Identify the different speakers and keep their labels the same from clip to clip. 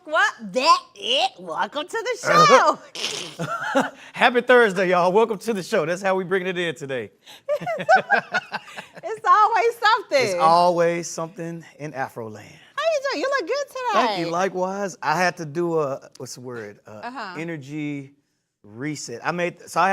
Speaker 1: Welcome to the show.
Speaker 2: Happy Thursday, y'all. Welcome to the show. That's how we bring it in today.
Speaker 1: It's always something.
Speaker 2: It's always something in Afro land.
Speaker 1: How you doing? You look good today.
Speaker 2: Thank you. Likewise, I had to do what's the word? Energy reset. I have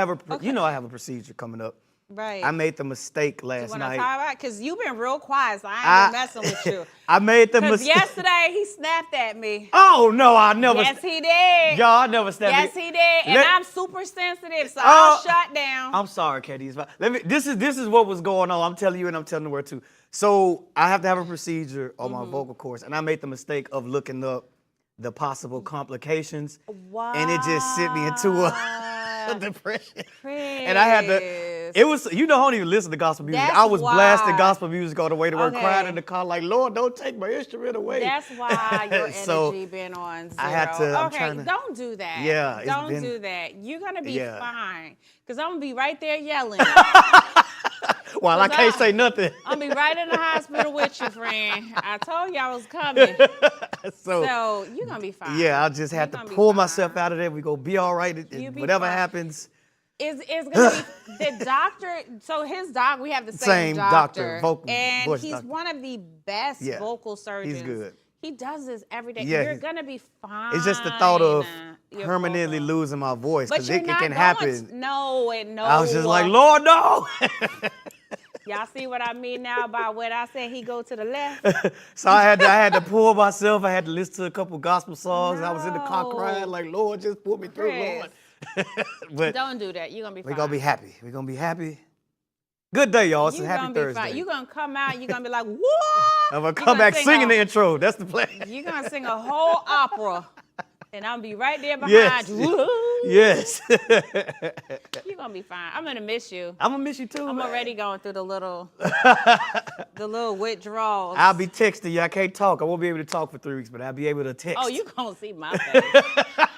Speaker 2: a, I have a procedure coming up.
Speaker 1: Right.
Speaker 2: I made the mistake last
Speaker 1: you
Speaker 2: night.
Speaker 1: Talk about? Because you've been real quiet, so I ain't been messing with you.
Speaker 2: I made the mistake.
Speaker 1: Yesterday, he snapped at me.
Speaker 2: Oh, no, I never.
Speaker 1: Yes, he did.
Speaker 2: Y'all, I never snapped.
Speaker 1: Yes, he did. And I'm super sensitive, so I'll shut down.
Speaker 2: I'm sorry, Katie. This is what was going on. I'm telling you, and I'm telling the world too. So I have to have a procedure on my vocal cords, and I made the mistake of looking up the possible complications.
Speaker 1: Wow.
Speaker 2: And it just sent me into a depression.
Speaker 1: Chris.
Speaker 2: And I had to. It was, I don't even listen to gospel music. I was blasting gospel music all the way to work, crying in the car like, Lord, don't take my instrument away.
Speaker 1: That's why your energy been on zero.
Speaker 2: I had to.
Speaker 1: Okay, don't do that.
Speaker 2: Yeah,
Speaker 1: don't do that. You're gonna be fine, because I'm gonna be right there yelling.
Speaker 2: Well, I can't say nothing.
Speaker 1: I'll be right in the hospital with you, friend. I told you I was coming. So you're gonna be fine.
Speaker 2: Yeah, I just had to pull myself out of there. We gonna be all right. Whatever happens.
Speaker 1: It's gonna be the doctor. So his doc, we have the same doctor, and he's one of the best vocal surgeons.
Speaker 2: He's good.
Speaker 1: He does this every day.
Speaker 2: Yeah,
Speaker 1: you're gonna be fine.
Speaker 2: It's just the thought of permanently losing my voice, because it can happen.
Speaker 1: No.
Speaker 2: I was just like, Lord, no.
Speaker 1: Y'all see what I mean now about when I said he go to the left?
Speaker 2: So I had to pull myself. I had to listen to a couple gospel songs. I was in the car crying like, Lord, just pull me through, Lord. But
Speaker 1: don't do that. You're gonna be fine.
Speaker 2: We're gonna be happy. We're gonna be happy. Good day, y'all. It's a happy Thursday.
Speaker 1: You're gonna come out, you're gonna be like, what?
Speaker 2: I'm gonna come back singing the intro. That's the plan.
Speaker 1: You're gonna sing a whole opera. And I'm gonna be right there behind you.
Speaker 2: Yes.
Speaker 1: You're gonna be fine. I'm gonna miss you.
Speaker 2: I'm gonna miss you too.
Speaker 1: I'm already going through the little withdrawals.
Speaker 2: I'll be texting you. I can't talk. I won't be able to talk for 3 weeks, but I'll be able to text.
Speaker 1: Oh, you gonna see my face.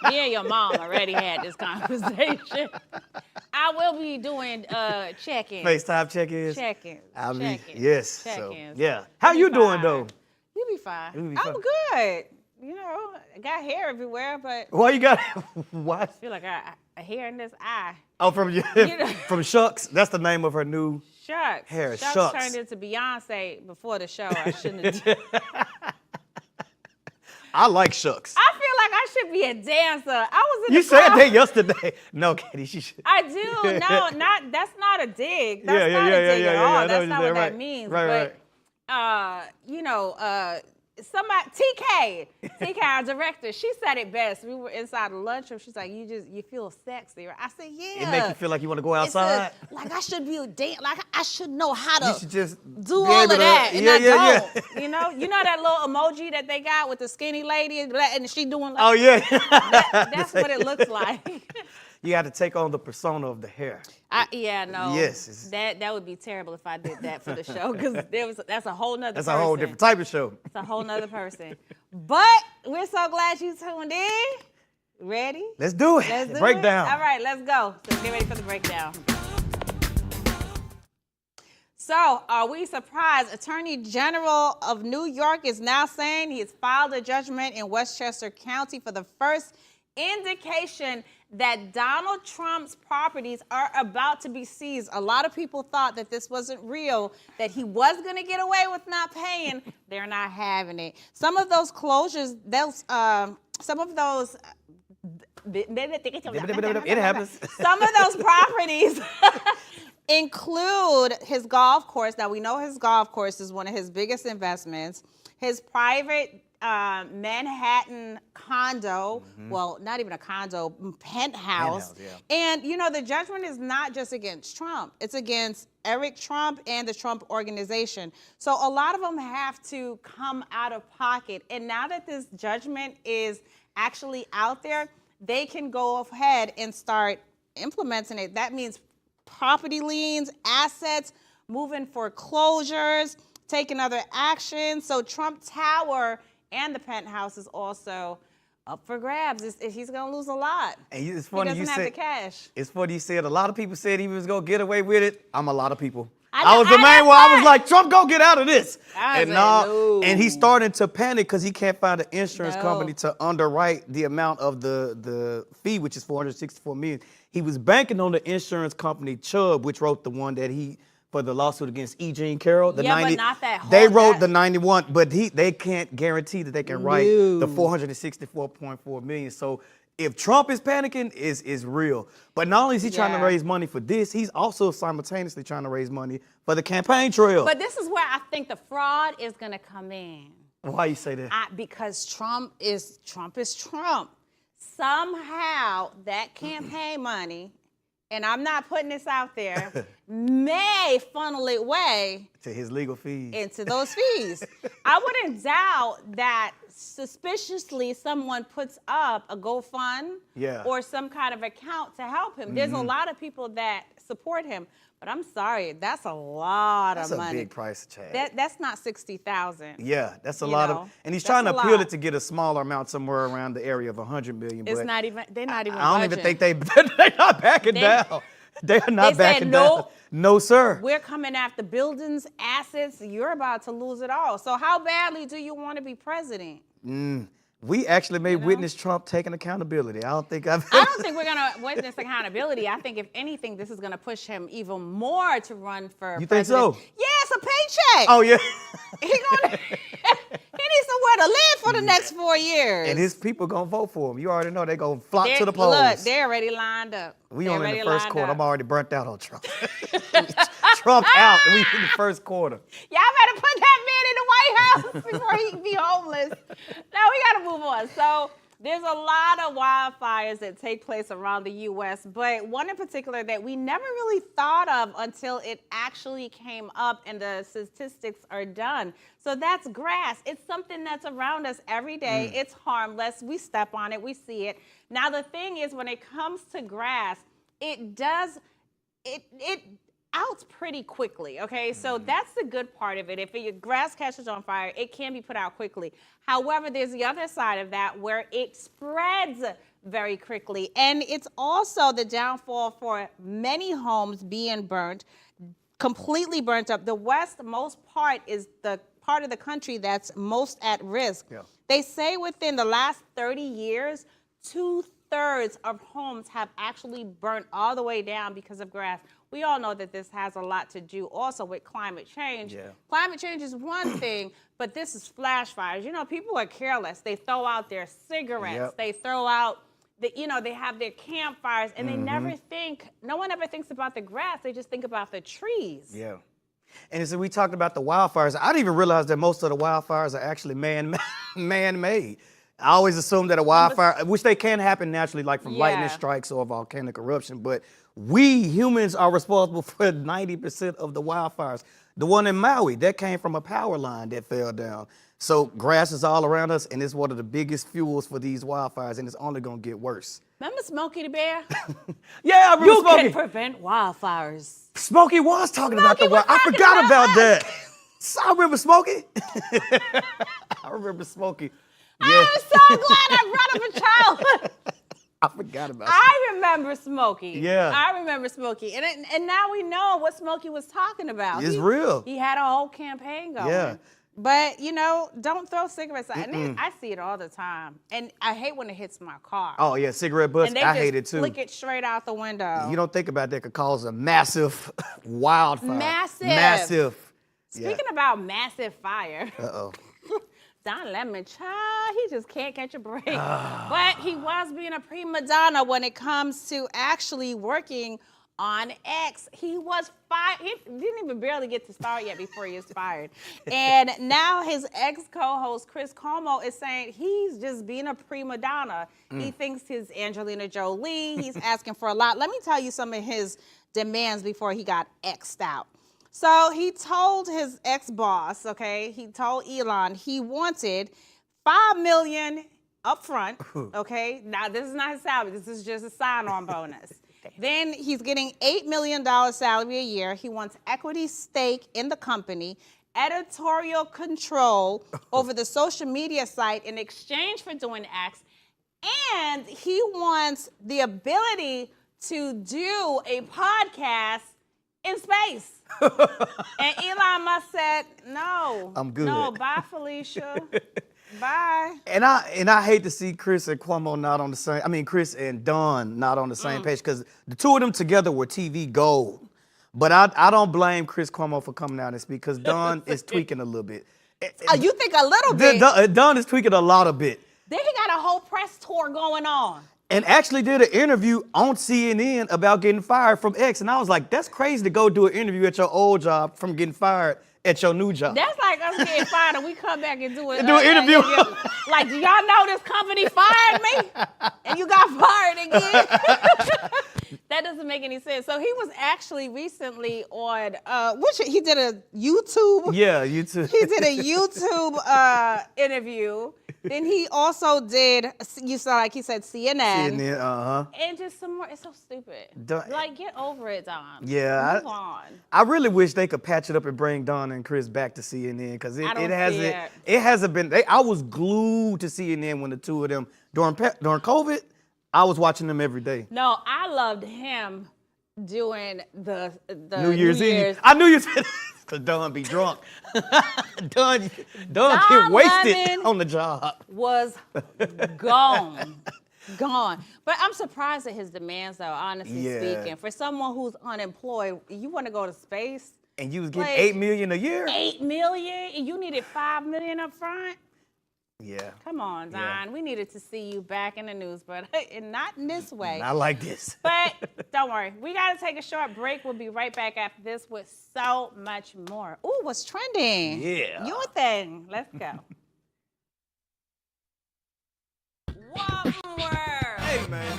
Speaker 1: Me and your mom already had this conversation. I will be doing check-ins.
Speaker 2: FaceTime check-ins.
Speaker 1: Check-ins.
Speaker 2: Yes.
Speaker 1: Check-ins.
Speaker 2: So, yeah. How you doing though?
Speaker 1: You'll be fine. I'm good. I got hair everywhere, but
Speaker 2: why you got? Why?
Speaker 1: I feel like a hair in this eye.
Speaker 2: Oh, from Shucks. That's the name of her new
Speaker 1: Shucks.
Speaker 2: hair.
Speaker 1: Shucks turned into Beyonce before the show. I shouldn't have.
Speaker 2: I like Shucks.
Speaker 1: I feel like I should be a dancer. I was in
Speaker 2: You
Speaker 1: the
Speaker 2: said
Speaker 1: crowd.
Speaker 2: that yesterday. No, Katie, she should.
Speaker 1: I do. No, that's not a dig. That's not a dig at all. That's not what that means.
Speaker 2: Right.
Speaker 1: Somebody, TK, our director, she said it best. We were inside the lunchroom. She's like, you feel sexy. I said, yeah.
Speaker 2: It makes you feel like you want to go outside?
Speaker 1: Like I should be a dance. Like I should know how to
Speaker 2: you should just
Speaker 1: do all of that. And I don't.
Speaker 2: Yeah.
Speaker 1: You know that little emoji that they got with the skinny lady and she doing like.
Speaker 2: Oh, yeah.
Speaker 1: That's what it looks like.
Speaker 2: You have to take on the persona of the hair.
Speaker 1: Yes. That would be terrible if I did that for the show, because that's a whole nother person.
Speaker 2: That's a whole different type of show.
Speaker 1: It's a whole nother person. But we're so glad you tuned in. Ready?
Speaker 2: Let's do it.
Speaker 1: Let's do
Speaker 2: breakdown.
Speaker 1: It. All right, let's go. So get ready for the breakdown. So, are we surprised? Attorney General of New York is now saying he has filed a judgment in Westchester County for the first indication that Donald Trump's properties are about to be seized. A lot of people thought that this wasn't real, that he was going to get away with not paying. They're not having it. Some of those closures,
Speaker 2: it happens.
Speaker 1: Some of those properties include his golf course. Now, we know his golf course is one of his biggest investments. His private Manhattan condo, well, not even a condo, penthouse. And, the judgment is not just against Trump. It's against Eric Trump and the Trump organization. So a lot of them have to come out of pocket. And now that this judgment is actually out there, they can go ahead and start implementing it. That means property liens, assets, moving foreclosures, taking other action. So Trump Tower and the penthouse is also up for grabs. He's going to lose a lot.
Speaker 2: And it's funny
Speaker 1: he doesn't have the cash.
Speaker 2: It's funny you said a lot of people said he was going to get away with it. I'm a lot of people.
Speaker 1: I
Speaker 2: I was the main one. I was like, Trump, go get out of this.
Speaker 1: And no.
Speaker 2: And he's starting to panic because he can't find an insurance
Speaker 1: No.
Speaker 2: company to underwrite the amount of the fee, which is $464 million. He was banking on the insurance company Chubb, which wrote the one that for the lawsuit against E. Jean Carroll.
Speaker 1: But not that whole.
Speaker 2: They wrote the 91, but they can't guarantee that they can write the
Speaker 1: No.
Speaker 2: $464.4 million. So if Trump is panicking, is real. But not only is he trying to raise money for this, he's also simultaneously trying to raise money for the campaign trail.
Speaker 1: But this is where I think the fraud is going to come in.
Speaker 2: Why you say that?
Speaker 1: Because Trump is Trump. Somehow that campaign money, and I'm not putting this out there, may funnel it way
Speaker 2: to his legal fees.
Speaker 1: Into those fees. I wouldn't doubt that suspiciously someone puts up a GoFund or some kind of account to help him. There's a lot of people that support him, but I'm sorry, that's a lot of money.
Speaker 2: That's a big price tag.
Speaker 1: That's not $60,000.
Speaker 2: Yeah, that's a lot of, and he's trying to appeal it to get a smaller amount somewhere around the area of $100 million.
Speaker 1: It's not even. They're not even.
Speaker 2: I don't even
Speaker 1: budging.
Speaker 2: think they're not backing down. They're not backing down. No, sir.
Speaker 1: We're coming after buildings, assets. You're about to lose it all. So how badly do you want to be president?
Speaker 2: We actually may witness Trump taking accountability. I don't think
Speaker 1: we're going to witness accountability. I think if anything, this is going to push him even more to run for
Speaker 2: You
Speaker 1: president.
Speaker 2: think so?
Speaker 1: Yes, a paycheck.
Speaker 2: Oh, yeah.
Speaker 1: He needs somewhere to live for the next 4 years.
Speaker 2: And his people going to vote for him. You already know they're going to flock to the polls.
Speaker 1: Look, they're already lined up.
Speaker 2: We only in the first quarter. I'm already burnt out on Trump. Trump out. We in the first quarter.
Speaker 1: Y'all better put that man in the White House before he can be homeless. Now we got to move on. So there's a lot of wildfires that take place around the U.S., but one in particular that we never really thought of until it actually came up and the statistics are done. So that's grass. It's something that's around us every day. It's harmless. We step on it. We see it. Now, the thing is, when it comes to grass, it outs pretty quickly, okay? So that's the good part of it. If your grass catches on fire, it can be put out quickly. However, there's the other side of that where it spreads very quickly. And it's also the downfall for many homes being burnt, completely burnt up. The westmost part is the part of the country that's most at risk. Yeah. They say within the last 30 years, 2/3 of homes have actually burnt all the way down because of grass. We all know that this has a lot to do also with climate change. Yeah. Climate change is one thing, but this is flash fires. You know, people are careless. They throw out their cigarettes. Yep. They throw out, they have their campfires, and they never think, no one ever thinks about the grass. They just think about the trees. Yeah.
Speaker 2: And so we talked about the wildfires. I didn't even realize that most of the wildfires are actually man-made. I always assume that a wildfire, which they can happen naturally, like from lightning strikes or volcanic eruption, but we humans are responsible for 90% of the wildfires. The one in Maui, that came from a power line that fell down. So grass is all around us, and it's one of the biggest fuels for these wildfires, and it's only gonna get worse.
Speaker 1: Remember Smokey the Bear?
Speaker 2: Yeah, I remember Smokey.
Speaker 1: You can prevent wildfires.
Speaker 2: Smokey was talking about the wildfires. I forgot about that. I remember Smokey. I remember Smokey.
Speaker 1: Yeah. I'm so glad I brought up a childhood.
Speaker 2: I forgot about
Speaker 1: I remember Smokey.
Speaker 2: Yeah.
Speaker 1: I remember Smokey. And now we know what Smokey was talking about.
Speaker 2: It's real.
Speaker 1: He had a whole campaign going.
Speaker 2: Yeah.
Speaker 1: But, you know, don't throw cigarettes out. And I see it all the time. And I hate when it hits my car.
Speaker 2: Oh, yeah, cigarette butts, I hate it too.
Speaker 1: Flick it straight out the window.
Speaker 2: You don't think about that could cause a massive wildfire. Massive.
Speaker 1: Speaking about massive fire.
Speaker 2: Uh-oh.
Speaker 1: Don Lemon, child, he just can't catch a break. But he was being a prima donna when it comes to actually working on X. He was fired. He didn't even barely get to start yet before he was fired. And now his ex-co-host, Chris Cuomo, is saying he's just being a prima donna. He thinks he's Angelina Jolie. He's asking for a lot. Let me tell you some of his demands before he got X'd out. So he told his ex-boss, okay, he told Elon he wanted $5 million up front, okay? Now, this is not his salary. This is just a sign-on bonus. Then he's getting $8 million salary a year. He wants equity stake in the company, editorial control over the social media site in exchange for doing X, and he wants the ability to do a podcast in space. And Elon Musk said, no.
Speaker 2: I'm good.
Speaker 1: No, bye, Felicia. Bye.
Speaker 2: And I hate to see Chris and Cuomo not on the same. I mean, Chris and Don not on the same page, because the two of them together were TV gold. But I don't blame Chris Cuomo for coming out and speak, because Don is tweaking a little bit.
Speaker 1: You think a little bit?
Speaker 2: Don is tweaking a lot of bit.
Speaker 1: Then he got a whole press tour going on.
Speaker 2: And actually did an interview on CNN about getting fired from X. And I was like, that's crazy to go do an interview at your old job from getting fired at your new job.
Speaker 1: That's like us getting fired and we come back and do
Speaker 2: an interview.
Speaker 1: Like, do y'all know this company fired me? And you got fired again? That doesn't make any sense. So he was actually recently on, he did a YouTube.
Speaker 2: Yeah, YouTube.
Speaker 1: He did a YouTube interview. Then he also did, you saw, like he said, CNN.
Speaker 2: CNN,
Speaker 1: And just some more. It's so stupid. Like, get over it, Don.
Speaker 2: Yeah.
Speaker 1: Move on.
Speaker 2: I really wish they could patch it up and bring Don and Chris back to CNN, because it hasn't been. I was glued to CNN when the two of them during COVID. I was watching them every day.
Speaker 1: No, I loved him doing the
Speaker 2: New Year's Eve. I knew you said that, because Don be drunk. Don get wasted on the job.
Speaker 1: Was gone. Gone. But I'm surprised at his demands, though, honestly speaking. For someone who's unemployed, you want to go to space?
Speaker 2: And you was getting $8 million a year?
Speaker 1: $8 million? And you needed $5 million up front?
Speaker 2: Yeah.
Speaker 1: Come on, Don.
Speaker 2: Yeah.
Speaker 1: We needed to see you back in the news, but not in this way.
Speaker 2: Not like this.
Speaker 1: But don't worry. We got to take a short break. We'll be right back after this with so much more. Ooh, what's trending?
Speaker 2: Yeah.
Speaker 1: Your thing. Let's go. One word.
Speaker 2: Hey, man.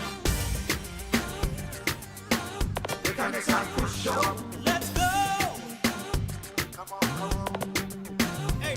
Speaker 3: Let's go. Come on. Hey.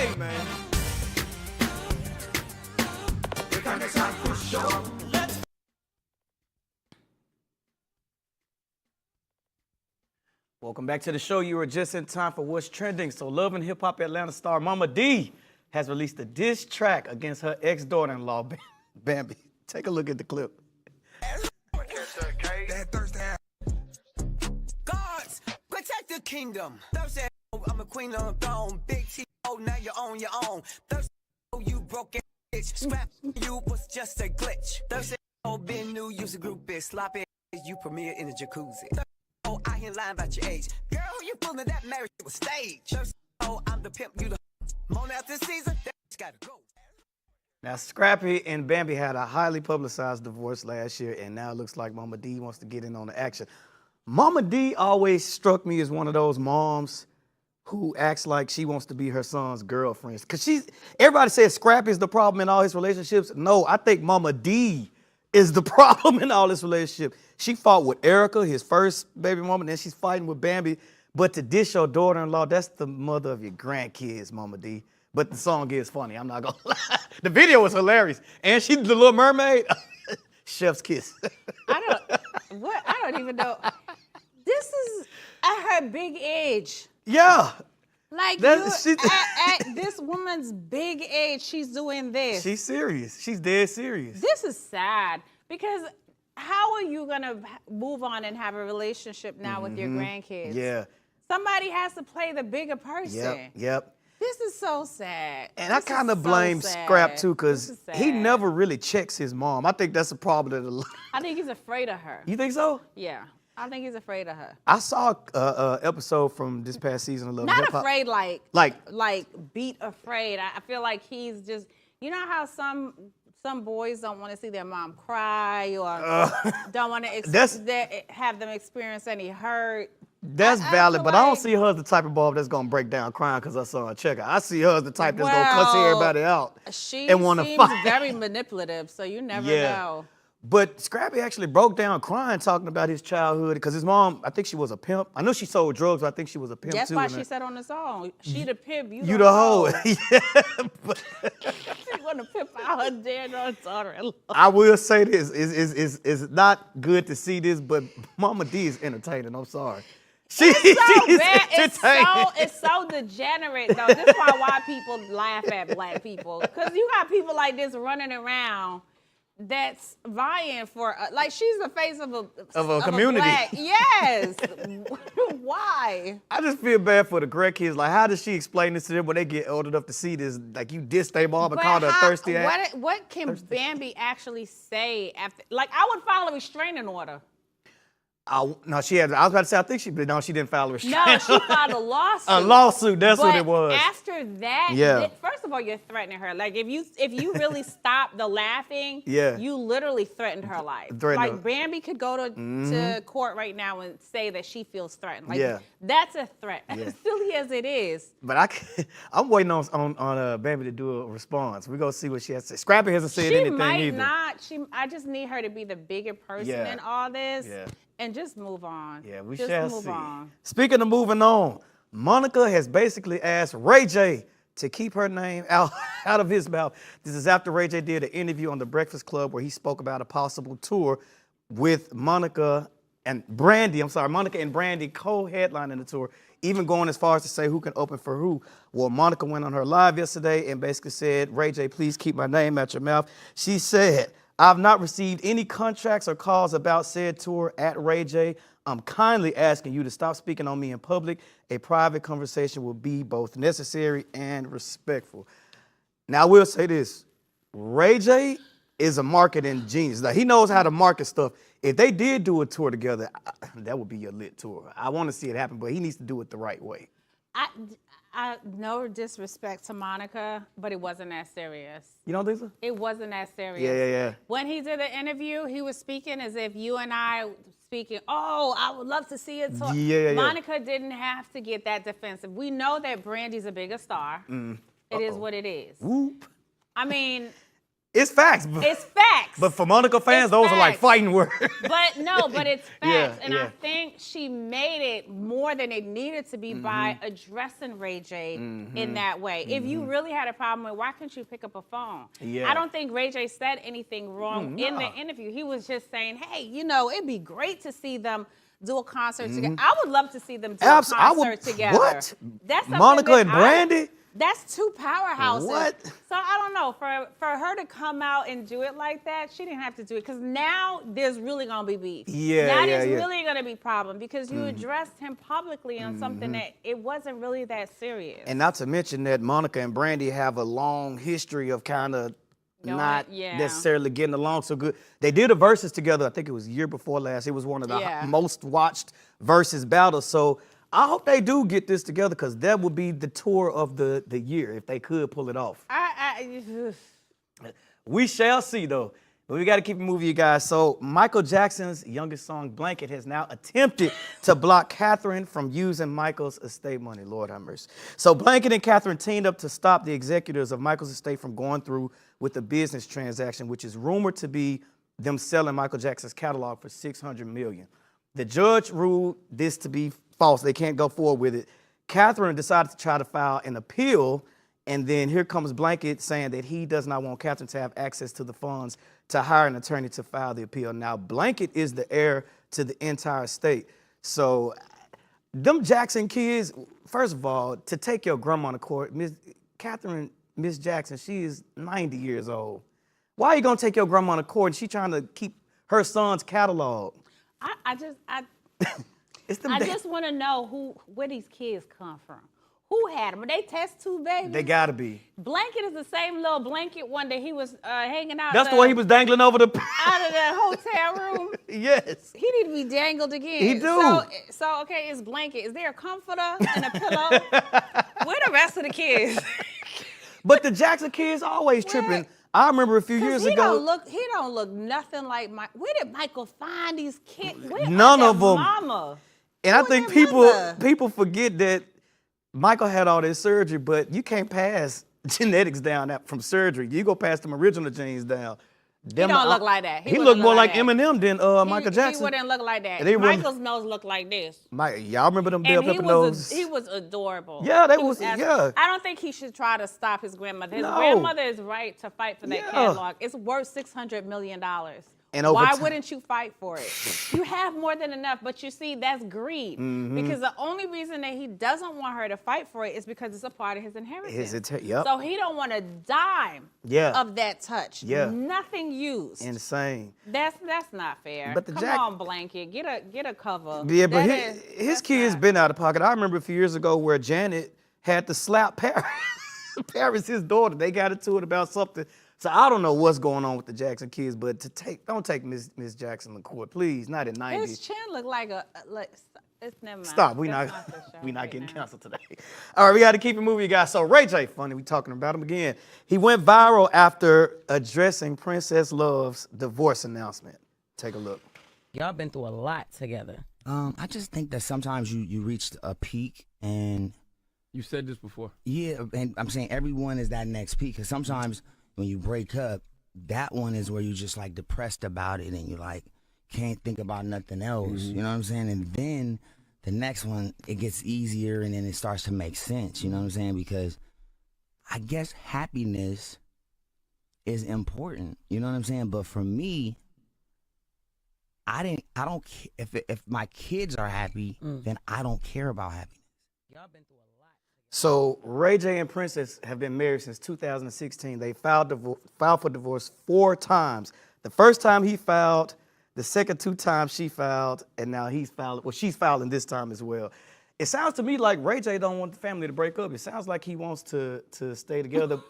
Speaker 2: Hey, man. Welcome back to the show. You were just in time for what's trending. So, Love and Hip Hop Atlanta star Mama D has released a diss track against her ex-daughter-in-law, Bambi. Take a look at the clip.
Speaker 3: Gods, protect the kingdom. Thursday, I'm a queen on the throne. Big T, now you're on your own. Thursday, you broke it, bitch. Scrap, you was just a glitch. Thursday, been new, use a group bitch. Sloppy, you premiere in a jacuzzi. Thursday, I ain't lying about your age. Girl, you fooling that marriage was stage. Thursday, I'm the pimp, you the moan after season. That's gotta go.
Speaker 2: Now, Scrappy and Bambi had a highly publicized divorce last year, and now it looks like Mama D wants to get in on the action. Mama D always struck me as one of those moms who acts like she wants to be her son's girlfriend. Because everybody says Scrappy is the problem in all his relationships. No, I think Mama D is the problem in all his relationships. She fought with Erica, his first baby mama, then she's fighting with Bambi. But to dish your daughter-in-law, that's the mother of your grandkids, Mama D. But the song is funny. I'm not gonna lie. The video was hilarious, and she the Little Mermaid. Chef's kiss.
Speaker 1: I don't even know. This is at her big age.
Speaker 2: Yeah.
Speaker 1: Like at this woman's big age, she's doing this.
Speaker 2: She's serious. She's dead serious.
Speaker 1: This is sad because how are you gonna move on and have a relationship now with your grandkids?
Speaker 2: Yeah.
Speaker 1: Somebody has to play the bigger person.
Speaker 2: Yep.
Speaker 1: This is so sad.
Speaker 2: And I kind of blame Scrap too, because he never really checks his mom. I think that's a problem.
Speaker 1: I think he's afraid of her.
Speaker 2: You think so?
Speaker 1: Yeah. I think he's afraid of her.
Speaker 2: I saw an episode from this past season of Love and
Speaker 1: Not
Speaker 2: Hip Hop.
Speaker 1: afraid like beat afraid. I feel like he's just, you know how some boys don't want to see their mom cry or don't want to have them experience any hurt.
Speaker 2: That's valid, but I don't see her as the type of mom that's gonna break down crying because I saw her check her. I see her as the type that's gonna cuss everybody out and want to fight.
Speaker 1: She's very manipulative, so you never know.
Speaker 2: But Scrappy actually broke down crying, talking about his childhood, because his mom, I think she was a pimp. I know she sold drugs, but I think she was a pimp too.
Speaker 1: That's why she said on the song, she the pimp, you
Speaker 2: the hoe.
Speaker 1: Yeah, but she want to pimp out her dead daughter-in-law.
Speaker 2: I will say this, it's not good to see this, but Mama D is entertaining, I'm sorry. She's
Speaker 1: bad. It's so degenerate, though. This is why people laugh at black people. Because you got people like this running around that's vying for, like, she's the face of a
Speaker 2: community.
Speaker 1: Yes. Why?
Speaker 2: I just feel bad for the great kids. Like, how does she explain this to them when they get old enough to see this? Like, you dissed their mom and called her thirsty ass.
Speaker 1: What can Bambi actually say after? Like, I would file a restraining order.
Speaker 2: No, she had. I was about to say, I think she didn't file a restraining.
Speaker 1: No, she filed a lawsuit.
Speaker 2: A lawsuit. That's what it was.
Speaker 1: After that, first of all, you're threatening her. Like if you really stop the laughing, you literally threatened her life. Like Bambi could go to court right now and say that she feels threatened. Like that's a threat, as silly as it is.
Speaker 2: But I'm waiting on Bambi to do a response. We're gonna see what she has to say. Scrappy hasn't said anything either.
Speaker 1: She might not. I just need her to be the bigger person in all this. Yeah. And just move on.
Speaker 2: Yeah, we shall see. Speaking of moving on, Monica has basically asked Ray J to keep her name out of his mouth. This is after Ray J did an interview on The Breakfast Club where he spoke about a possible tour with Monica and Brandy. Monica and Brandy co-headlining the tour, even going as far as to say who can open for who. Well, Monica went on her live yesterday and basically said, Ray J, please keep my name out your mouth. She said, I've not received any contracts or calls about said tour at Ray J. I'm kindly asking you to stop speaking on me in public. A private conversation will be both necessary and respectful. Now, I will say this. Ray J is a marketing genius. Now, he knows how to market stuff. If they did do a tour together, that would be a lit tour. I want to see it happen, but he needs to do it the right way.
Speaker 1: No disrespect to Monica, but it wasn't that serious.
Speaker 2: You don't think so?
Speaker 1: It wasn't that serious.
Speaker 2: Yeah.
Speaker 1: When he did the interview, he was speaking as if you and I speaking, oh, I would love to see it. Monica didn't have to get that defensive. We know that Brandy's a bigger star. It is what it is.
Speaker 2: Whoop.
Speaker 1: I mean...
Speaker 2: It's facts.
Speaker 1: It's facts.
Speaker 2: But for Monica fans, those are like fighting words.
Speaker 1: But it's facts. I think she made it more than it needed to be by addressing Ray J in that way. If you really had a problem with, why couldn't you pick up a phone? I don't think Ray J said anything wrong in the interview. He was just saying, hey, it'd be great to see them do a concert together. I would love to see them do a concert together.
Speaker 2: What?
Speaker 1: That's
Speaker 2: Monica and Brandy?
Speaker 1: That's two powerhouses.
Speaker 2: What?
Speaker 1: So I don't know. For her to come out and do it like that, she didn't have to do it. Because now there's really going to be beef. Now there's really going to be problem because you addressed him publicly on something that it wasn't really that serious. And
Speaker 2: not to mention that Monica and Brandy have a long history of kind of not necessarily getting along so good. They did a versus together. I think it was year before last. It was one of the most watched versus battles. So I hope they do get this together because that would be the tour of the year if they could pull it off. We shall see, though. But we got to keep it moving, you guys. So Michael Jackson's youngest song, Blanket, has now attempted to block Catherine from using Michael's estate money. Lord have mercy. So Blanket and Catherine teamed up to stop the executors of Michael's estate from going through with the business transaction, which is rumored to be them selling Michael Jackson's catalog for $600 million. The judge ruled this to be false. They can't go forward with it. Catherine decided to try to file an appeal And then here comes Blanket saying that he does not want Catherine to have access to the funds to hire an attorney to file the appeal. Now, Blanket is the heir to the entire state. So them Jackson kids, first of all, to take your grandma to court, Miss Jackson, she is 90 years old. Why are you gonna take your grandma to court and she trying to keep her son's catalog?
Speaker 1: I just want to know where these kids come from. Who had them? Are they test tube babies?
Speaker 2: They gotta be.
Speaker 1: Blanket is the same little Blanket one that he was hanging out.
Speaker 2: That's the one he was dangling over the
Speaker 1: out of the hotel room.
Speaker 2: Yes.
Speaker 1: He need to be dangled again.
Speaker 2: He do.
Speaker 1: So okay, it's Blanket. Is there a comforter and a pillow? Where the rest of the kids?
Speaker 2: But the Jackson kids always tripping. I remember a few years ago.
Speaker 1: He don't look nothing like Mike. Where did Michael find these kids?
Speaker 2: None of them.
Speaker 1: Mama?
Speaker 2: And I think people forget that Michael had all this surgery, but you can't pass genetics down from surgery. You go pass them original genes down.
Speaker 1: He don't look like that.
Speaker 2: He looked more like Eminem than Michael Jackson.
Speaker 1: He wouldn't look like that. Michael's nose looked like this.
Speaker 2: Y'all remember them bell pepper nose?
Speaker 1: He was adorable.
Speaker 2: Yeah, yeah.
Speaker 1: I don't think he should try to stop his grandmother. His grandmother is right to fight for that catalog. It's worth $600 million. And why wouldn't you fight for it? You have more than enough, but you see, that's greed. Because the only reason that he doesn't want her to fight for it is because it's a part of his inheritance. So he don't want a dime of that touch. Nothing used.
Speaker 2: Insane.
Speaker 1: That's not fair.
Speaker 2: But
Speaker 1: Come on, Blanket, get a cover.
Speaker 2: Yeah, but his kids been out of pocket. I remember a few years ago where Janet had to slap Paris. Paris, his daughter. They got into it about something. So I don't know what's going on with the Jackson kids, but don't take Miss Jackson to court, please. Not at 90.
Speaker 1: His chin look like it's never mind.
Speaker 2: Stop. We not getting canceled today. All right, we got to keep it moving, you guys. So Ray J, funny, we talking about him again. He went viral after addressing Princess Love's divorce announcement. Take a look.
Speaker 4: Y'all been through a lot together. I just think that sometimes you reach a peak and
Speaker 5: you said this before.
Speaker 4: Yeah, and I'm saying everyone is that next peak because sometimes when you break up, that one is where you're just like depressed about it and you like can't think about nothing else. You know what I'm saying? And then the next one, it gets easier and then it starts to make sense. You know what I'm saying? Because I guess happiness is important. You know what I'm saying? But for me, if my kids are happy, then I don't care about happiness. Y'all been through a lot.
Speaker 2: So Ray J and Princess have been married since 2016. They filed for divorce 4 times. The first time he filed, the second 2 times she filed, and now he's filed. Well, she's filing this time as well. It sounds to me like Ray J don't want the family to break up. It sounds like he wants to stay together.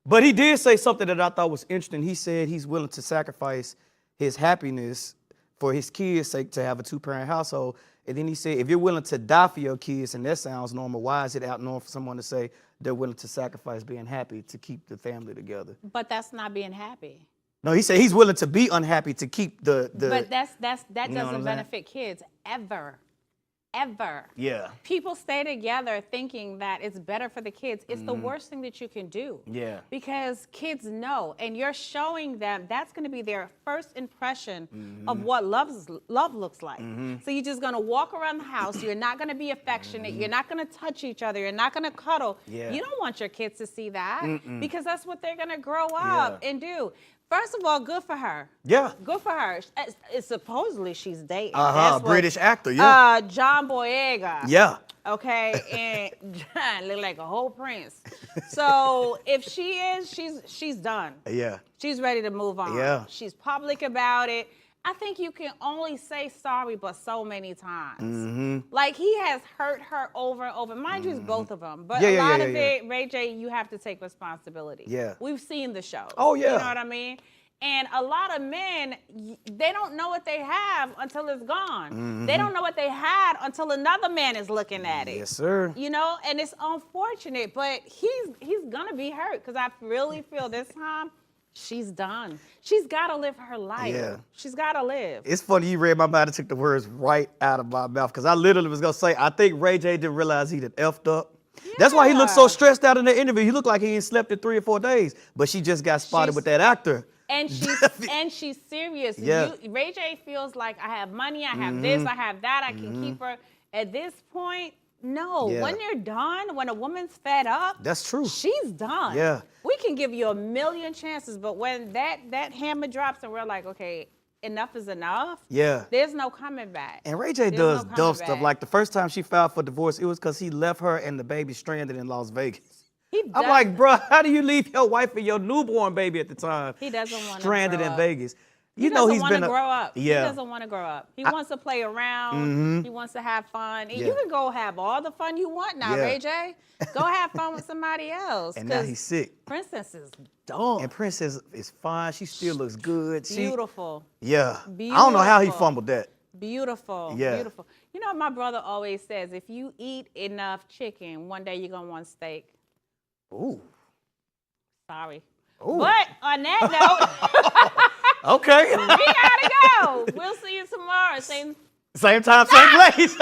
Speaker 2: But he did say something that I thought was interesting. He said he's willing to sacrifice his happiness for his kids' sake to have a 2-parent household. And then he said, if you're willing to die for your kids, and that sounds normal, why is it abnormal for someone to say they're willing to sacrifice being happy to keep the family together?
Speaker 1: But that's not being happy.
Speaker 2: No, he said he's willing to be unhappy to keep the
Speaker 1: But that doesn't benefit kids ever. Yeah. People stay together thinking that it's better for the kids. It's the worst thing that you can do. Yeah. Because kids know, and you're showing them that's going to be their first impression of what love looks like. So you're just going to walk around the house. You're not going to be affectionate. You're not going to touch each other. You're not going to cuddle. You don't want your kids to see that because that's what they're going to grow up and do. First of all, good for her. Yeah. Good for her. It's supposedly she's dating.
Speaker 2: British actor,
Speaker 1: John Boyega.
Speaker 2: Yeah.
Speaker 1: Okay, and John look like a whole prince. So if she is, she's done. Yeah. She's ready to move on. Yeah. She's public about it. I think you can only say sorry but so many times. Like he has hurt her over and over. Mind you, it's both of them. But a lot of it, Ray J, you have to take responsibility. Yeah. We've seen the show. Oh, yeah. You know what I mean? And a lot of men, they don't know what they have until it's gone. They don't know what they had until another man is looking at it.
Speaker 2: Yes, sir.
Speaker 1: You know, and it's unfortunate, but he's gonna be hurt because I really feel this time she's done. She's got to live her life. Yeah. She's got to live.
Speaker 2: It's funny you read my mind and took the words right out of my mouth because I literally was going to say, I think Ray J didn't realize he had effed up. Yeah. That's why he looked so stressed out in the interview. He looked like he ain't slept in 3 or 4 days, but she just got spotted with that actor.
Speaker 1: And she's serious. Yeah. Ray J feels like I have money, I have this, I have that, I can keep her. At this point, No,
Speaker 2: Yeah.
Speaker 1: when they're done, when a woman's fed up,
Speaker 2: That's true.
Speaker 1: she's done.
Speaker 2: Yeah.
Speaker 1: We can give you a million chances, but when that hammer drops and we're like, okay, enough is enough.
Speaker 2: Yeah.
Speaker 1: There's no coming back.
Speaker 2: And Ray J
Speaker 1: There's
Speaker 2: does
Speaker 1: no coming
Speaker 2: dumb stuff.
Speaker 1: back.
Speaker 2: Like the first time she filed for divorce, it was because he left her and the baby stranded in Las Vegas.
Speaker 1: He
Speaker 2: I'm
Speaker 1: does-
Speaker 2: like, bro, how do you leave your wife and your newborn baby at the time?
Speaker 1: He doesn't wanna
Speaker 2: stranded
Speaker 1: grow
Speaker 2: in
Speaker 1: up.
Speaker 2: Vegas.
Speaker 1: He
Speaker 2: You know
Speaker 1: doesn't
Speaker 2: he's
Speaker 1: want
Speaker 2: been
Speaker 1: to
Speaker 2: a,
Speaker 1: grow up.
Speaker 2: Yeah.
Speaker 1: He doesn't want to grow up. He wants to play around. He wants to have fun. And
Speaker 2: Yeah.
Speaker 1: you can go have all the fun you want now,
Speaker 2: Yeah.
Speaker 1: Ray J. Go have fun with somebody else.
Speaker 2: And now
Speaker 1: 'cause
Speaker 2: he's sick.
Speaker 1: Princess is dumb.
Speaker 2: And Princess is fine. She still looks good.
Speaker 1: Beautiful.
Speaker 2: Yeah. I don't know how he
Speaker 1: Beautiful.
Speaker 2: fumbled that.
Speaker 1: Beautiful.
Speaker 2: Yeah.
Speaker 1: Beautiful. You know what my brother always says? If you eat enough chicken, one day you're going to want steak.
Speaker 2: Ooh.
Speaker 1: Sorry.
Speaker 2: Ooh.
Speaker 1: But on that note,
Speaker 2: Okay.
Speaker 1: we got to go. We'll see you tomorrow. Same
Speaker 2: Same time, same place.